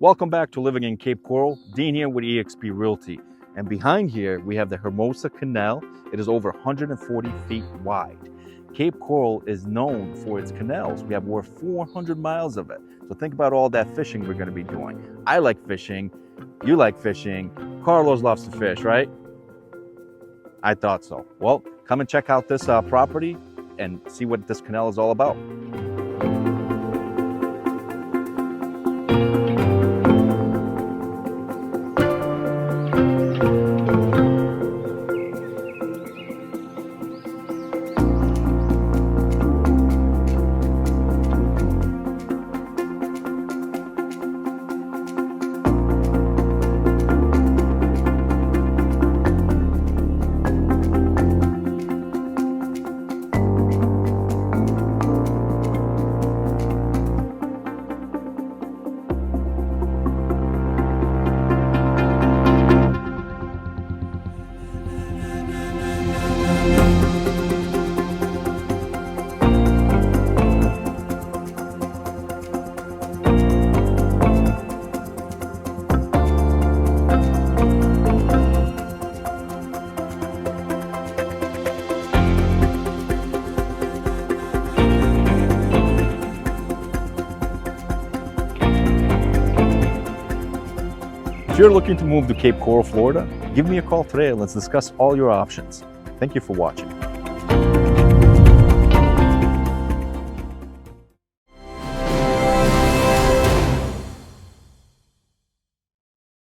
Welcome back to Living in Cape Coral. Dean here with eXp Realty. And behind here, we have the Hermosa Canal. It is over 140 feet wide. Cape Coral is known for its canals. We have over 400 miles of it. So think about all that fishing we're gonna be doing. I like fishing, you like fishing, Carlos loves to fish, right? I thought so. Well, come and check out this property and see what this canal is all about. If you're looking to move to Cape Coral, Florida, give me a call today and let's discuss all your options. Thank you for watching.